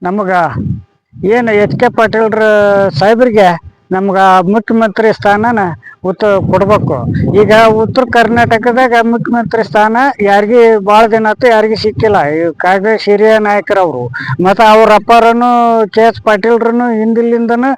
ನಮಗ ಏನು H K ಪಾಟೀಲ್ರ ಸಾಹೇಬ್ರಿಗೆ ನಮ್ಗೆ ಮುಖ್ಯಮಂತ್ರಿ ಸ್ಥಾನನ ಕೊಡ್ಬೇಕು. ಈಗ ಉತ್ತರ ಕರ್ನಾಟಕದಾಗ ಮುಖ್ಯಮಂತ್ರಿ ಸ್ಥಾನ ಯಾರಿಗೆ ಭಾಳ ದಿನ ಆಯ್ತು ಯಾರಿಗೆ ಸಿಕ್ಕಿಲ್ಲ. ಈ ಕಾಂಗ್ರೆಸ್ ಹಿರಿಯ ನಾಯಕರವರು ಮತ್ತು ಅವ್ರ ಅಪ್ಪರನ್ನು ಕೆ ಎಸ್ ಪಾಟೀಲ್ರನ್ನು ಹಿಂದಿಲಿಂದನೂ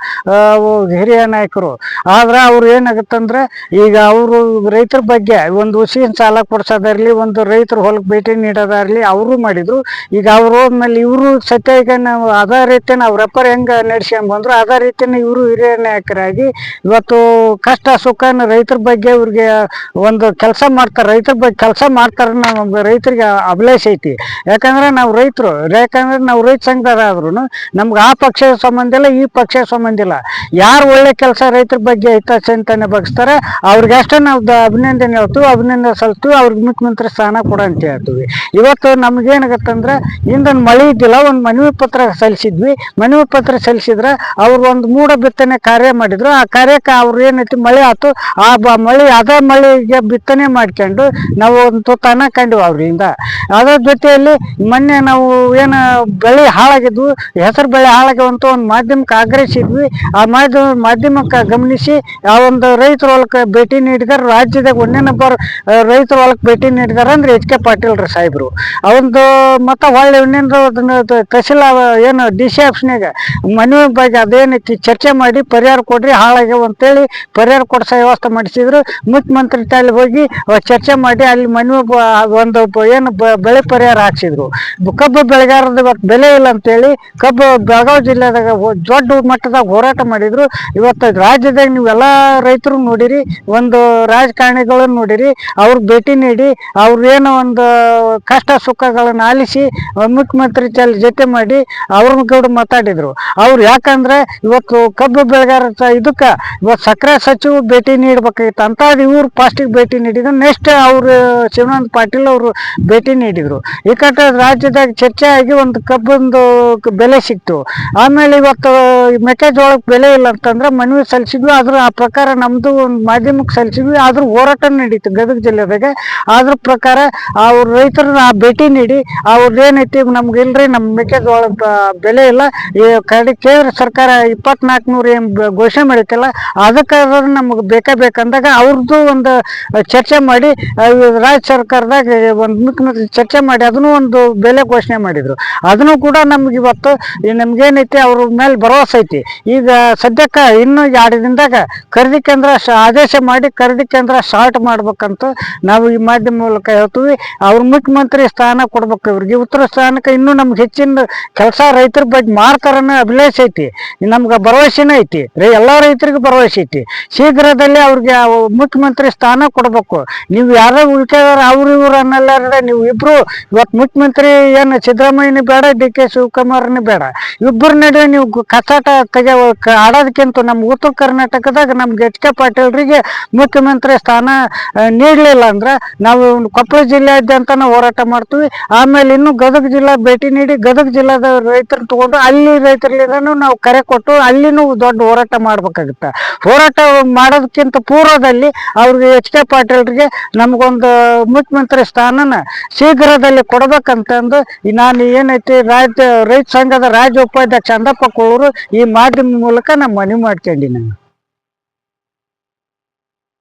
ಹಿರಿಯ ನಾಯಕರು. ಆದ್ರೆ ಅವ್ರು ಏನಾಗುತ್ತಂದ್ರೆ ಈಗ ಅವರು ರೈತರ ಬಗ್ಗೆ ಒಂದು ಹುಸಿನ ಸಾಲ ಕೊಡ್ಸೋದಾಗ್ಲಿ, ಒಂದು ರೈತರ ಹೊಲಕ್ಕೆ ಭೇಟಿ ನೀಡೋದಾಗ್ಲಿ ಅವರು ಮಾಡಿದ್ರು. ಈಗ ಅವ್ರು ಹೋದ್ಮೇಲೆ ಇವರು ಸತ್ಯ ಈಗ ನಾವು ಅದೇ ರೀತಿನ ಅವ್ರಪ್ಪರು ಹೆಂಗೆ ನಡೆಸ್ಕೊಂಬಂದ್ರು ಅದೇ ರೀತಿನ ಇವರು ಹಿರಿಯ ನಾಯಕರಾಗಿ ಇವತ್ತು ಕಷ್ಟ ಸುಖನ ರೈತರ ಬಗ್ಗೆ ಇವ್ರಿಗೆ ಒಂದು ಕೆಲಸ ಮಾಡ್ತಾರೆ. ರೈತರ ಬಗ್ಗೆ ಕೆಲಸ ಮಾಡ್ತಾರೆ. ನಮ್ಮ ರೈತರಿಗೆ ಅಭಿಲಾಷೆ ಐತಿ. ಯಾಕಂದ್ರೆ ನಾವು ರೈತರು, ಯಾಕಂದ್ರೆ ನಾವು ರೈತ ಸಂಘದಾದ್ರೂ ನಮ್ಗೆ ಆ ಪಕ್ಷದ ಸಂಬಂಧ ಇಲ್ಲ, ಈ ಪಕ್ಷದ ಸಂಬಂಧ ಇಲ್ಲ. ಯಾರು ಒಳ್ಳೆ ಕೆಲಸ ರೈತರ ಬಗ್ಗೆ ಹಿತಚಿಂತನೆ ಬಗ್ಸ್ತಾರೆ ಅವ್ರಿಗೆ ಅಷ್ಟೇ ನಾವು ಅಭಿನಂದನೆ ಹೇಳ್ತೀವಿ, ಅಭಿನಂದನೆ ಸಲ್ತೀವಿ, ಅವ್ರಿಗೆ ಮುಖ್ಯಮಂತ್ರಿ ಸ್ಥಾನ ಕೊಡ ಅಂತ ಹೇಳ್ತೀವಿ. ಇವತ್ತು ನಮ್ಗೇನಾಗತ್ತಂದ್ರೆ ಹಿಂದೊಂದು ಮಳೆ ಇದ್ದಿಲ್ಲ, ಒಂದು ಮನವಿ ಪತ್ರ ಸಲ್ಲಿಸಿದ್ವಿ. ಮನವಿ ಪತ್ರ ಸಲ್ಲಿಸಿದ್ರೆ ಅವ್ರು ಒಂದು ಮೂಡ ಬಿತ್ತನೆ ಕಾರ್ಯ ಮಾಡಿದ್ರು. ಆ ಕಾರ್ಯಕ್ಕೆ ಅವ್ರು ಏನೈತಿ ಮಳೆ ಆಯ್ತು, ಆ ಮಳೆ ಅದೇ ಮಳೆಗೆ ಬಿತ್ತನೆ ಮಾಡ್ಕೊಂಡು ನಾವು ಒಂದು ತುತ್ತಾನ ಕಂಡಿವಿ ಅವ್ರಿಂದ. ಅದರ ಜೊತೆಯಲ್ಲಿ ಮೊನ್ನೆ ನಾವು ಏನು ಬೆಳೆ ಹಾಳಾಗಿದ್ವು, ಹೆಸರು ಬೆಳೆ ಹಾಳಾಗ್ಯವಂತ ಒಂದು ಮಾಧ್ಯಮಕ್ಕೆ ಆಗ್ರಹಿಸಿದ್ವಿ. ಆ ಮಾಧ್ಯಮಕ್ಕೆ ಗಮನಿಸಿ ಆ ಒಂದು ರೈತರ ಹೊಲಕ್ಕೆ ಭೇಟಿ ನೀಡಿದಾರೆ. ರಾಜ್ಯದಾಗ ಒಂದೇ ನಂಬರ್ ರೈತರ ಹೊಲಕ್ಕೆ ಭೇಟಿ ನೀಡಿದಾರೆ ಅಂದ್ರೆ ಎಚ್ ಕೆ ಪಾಟೀಲ್ರ ಸಾಹೇಬರು. ಅವೊಂದು ಮತ್ತು ಹೊಳ್ಳಿ ಇನ್ನೇನು ಅದನ್ನು ತಹಸೀಲ್ ಏನು ಡಿ ಸಿ ಆಫೀಸ್ನಾಗ ಮನವಿ ಬಗ್ಗೆ ಅದೇನೈತಿ ಚರ್ಚೆ ಮಾಡಿ ಪರಿಹಾರ ಕೊಡ್ರಿ ಹಾಳಾಗ್ಯಾವ ಅಂತೇಳಿ ಪರಿಹಾರ ಕೊಡಿಸೋ ವ್ಯವಸ್ಥೆ ಮಾಡಿಸಿದ್ರು. ಮುಖ್ಯಮಂತ್ರಿ ತಾಲಿ ಹೋಗಿ ಚರ್ಚೆ ಮಾಡಿ ಅಲ್ಲಿ ಮನವಿ ಒಂದು ಏನು ಬೆಳೆ ಪರಿಹಾರ ಹಾಕ್ಸಿದ್ರು. ಕಬ್ಬು ಬೆಳೆಗಾರರದ ಇವತ್ತು ಬೆಲೆ ಇಲ್ಲ ಅಂತೇಳಿ ಕಬ್ಬು ಬೆಳಗಾವಿ ಜಿಲ್ಲೆದಾಗ ದೊಡ್ಡ ಮಟ್ಟದಾಗ ಹೋರಾಟ ಮಾಡಿದ್ರು. ಇವತ್ತು ರಾಜ್ಯದಾಗ ನೀವೆಲ್ಲ ರೈತರು ನೋಡಿರಿ, ಒಂದು ರಾಜಕಾರಣಿಗಳನ್ನು ನೋಡಿರಿ, ಅವ್ರು ಭೇಟಿ ನೀಡಿ ಅವ್ರು ಏನೋ ಒಂದು ಕಷ್ಟ ಸುಖಗಳನ್ನು ಆಲಿಸಿ ಮುಖ್ಯಮಂತ್ರಿ ಜೊತೆ ಮಾಡಿ ಅವ್ರನ್ನ ಕೂಡ ಮಾತಾಡಿದ್ರು. ಅವ್ರು ಯಾಕಂದ್ರೆ ಇವತ್ತು ಕಬ್ಬು ಬೆಳೆಗಾರ ಇದಕ್ಕೆ ಇವತ್ತು ಸಕ್ಕರೆ ಸಚಿವ ಭೇಟಿ ನೀಡಬೇಕಾಗಿತ್ತು ಅಂಥದ್ದು ಇವ್ರು ಫಾಸ್ಟಿಗೆ ಭೇಟಿ ನೀಡಿದ್ರು. ನೆಕ್ಸ್ಟ್ ಅವರು ಶಿವಾನಂದ ಪಾಟೀಲ್ ಅವರು ಭೇಟಿ ನೀಡಿದರು. ಈ ಕಡೆ ರಾಜ್ಯದಾಗ ಚರ್ಚೆ ಆಗಿ ಒಂದು ಕಬ್ಬೊಂದು ಬೆಲೆ ಸಿಕ್ತು. ಆಮೇಲೆ ಇವತ್ತು ಮೆಕ್ಕೆಜೋಳಕ್ಕೆ ಬೆಲೆ ಇಲ್ಲ ಅಂತಂದ್ರೆ ಮನವಿ ಸಲ್ಲಿಸಿದ್ವಿ. ಅದ್ರ ಆ ಪ್ರಕಾರ ನಮ್ಮದು ಒಂದು ಮಾಧ್ಯಮಕ್ಕೆ ಸಲ್ಲಿಸಿದ್ವಿ. ಆದ್ರೂ ಹೋರಾಟ ನಡೀತು ಗದಗ ಜಿಲ್ಲೆದಾಗ. ಅದ್ರ ಪ್ರಕಾರ ಅವ್ರ ರೈತರನ್ನ ಭೇಟಿ ನೀಡಿ ಅವ್ರದ್ದು ಏನೈತಿ ನಮ್ಗೆ ಇಲ್ರಿ, ನಮ್ಮ ಮೆಕ್ಕೆಜೋಳದ ಬೆಲೆ ಇಲ್ಲ, ಈ ಕಡೆ ಕೇಂದ್ರ ಸರ್ಕಾರ 2400 ಏನು ಘೋಷಣೆ ಮಾಡೈತಲ್ಲ ಅದಕ್ಕೆ ನಮ್ಗೆ ಬೇಕಂದಾಗ ಅವ್ರದ್ದು ಒಂದು ಚರ್ಚೆ ಮಾಡಿ ರಾಜ್ಯ ಸರ್ಕಾರದಾಗ ಒಂದು ಮುಖ್ಯಮಂತ್ರಿ ಚರ್ಚೆ ಮಾಡಿ ಅದನ್ನು ಒಂದು ಬೆಲೆ ಘೋಷಣೆ ಮಾಡಿದರು. ಅದನ್ನು ಕೂಡ ನಮ್ಗೆ ಇವತ್ತು ನಮ್ಗೇನೈತಿ ಅವ್ರ ಮೇಲೆ ಭರವಸೆ ಐತಿ. ಈಗ ಸದ್ಯಕ್ಕೆ ಇನ್ನೂ 2 ದಿನದಾಗ ಖರೀದಿ ಕೇಂದ್ರ ಆದೇಶ ಮಾಡಿ ಖರೀದಿ ಕೇಂದ್ರ ಸ್ಟಾರ್ಟ್ ಮಾಡ್ಬೇಕಂತ ನಾವು ಈ ಮಾಧ್ಯಮ ಮೂಲಕ ಹೇಳ್ತೀವಿ. ಅವ್ರ ಮುಖ್ಯಮಂತ್ರಿ ಸ್ಥಾನ ಕೊಡ್ಬೇಕು. ಇವ್ರಿಗೆ ಉತ್ತರ ಸ್ಥಾನಕ್ಕೆ ಇನ್ನೂ ನಮ್ಗೆ ಹೆಚ್ಚಿನ ಕೆಲಸ ರೈತರ ಬಗ್ಗೆ ಮಾಡ್ತಾರನ್ನೋ ಅಭಿಲಾಷೆ ಐತಿ, ನಮ್ಗೆ ಭರವಸೆನೂ ಐತಿ. ಎಲ್ಲ ರೈತರಿಗೂ ಭರವಸೆ ಐತಿ. ಶೀಘ್ರದಲ್ಲಿ ಅವ್ರಿಗೆ ಮುಖ್ಯಮಂತ್ರಿ ಸ್ಥಾನ ಕೊಡ್ಬೇಕು. ನೀವು ಯಾರೋ ಉಳ್ಕೆದಾರ ಅವ್ರು ಇವ್ರು ಅನ್ನಲ್ಲಾರ್ದೆ ನೀವು ಇಬ್ರು ಇವತ್ತು ಮುಖ್ಯಮಂತ್ರಿ ಏನು ಸಿದ್ದರಾಮಯ್ಯನೂ ಬೇಡ, ಡಿ ಕೆ ಶಿವಕುಮಾರ್ನೂ ಬೇಡ, ಇಬ್ಬರ ನಡುವೆ ನೀವು ಕಚಾಟ ಆಡೋದಕ್ಕಿಂತ ನಮ್ಮ ಉತ್ತರ ಕರ್ನಾಟಕದಾಗ ನಮ್ಗೆ ಎಚ್ ಕೆ ಪಾಟೀಲ್ರಿಗೆ ಮುಖ್ಯಮಂತ್ರಿ ಸ್ಥಾನ ನೀಡಲಿಲ್ಲ ಅಂದ್ರೆ ನಾವು ಕೊಪ್ಪಳ ಜಿಲ್ಲೆಯಾದ್ಯಂತ ಹೋರಾಟ ಮಾಡ್ತೀವಿ. ಆಮೇಲೆ ಇನ್ನೂ ಗದಗ ಜಿಲ್ಲಾ ಭೇಟಿ ನೀಡಿ ಗದಗ ಜಿಲ್ಲಾದ ರೈತರು ತಗೊಂಡು ಅಲ್ಲಿ ರೈತರಿಂದನೂ ನಾವು ಕರೆ ಕೊಟ್ಟು ಅಲ್ಲಿನೂ ದೊಡ್ಡ ಹೋರಾಟ ಮಾಡ್ಬೇಕಾಗುತ್ತೆ. ಹೋರಾಟ ಮಾಡೋದಕ್ಕಿಂತ ಪೂರ್ವದಲ್ಲಿ ಅವ್ರಿಗೆ ಎಚ್ ಕೆ ಪಾಟೀಲ್ರಿಗೆ ನಮಗೊಂದು ಮುಖ್ಯಮಂತ್ರಿ ಸ್ಥಾನನ ಶೀಘ್ರದಲ್ಲಿ ಕೊಡ್ಬೇಕಂತಂದು ನಾನು ಏನೈತಿ ರೈತ ಸಂಘದ ರಾಜ್ಯ ಉಪಾಧ್ಯಕ್ಷ ಅಂದಪ್ಪ ಕೋಳೂರು ಈ ಮಾಧ್ಯಮ ಮೂಲಕ ನಾನು ಮನವಿ ಮಾಡ್ಕೊಂಡಿ. ನಾನು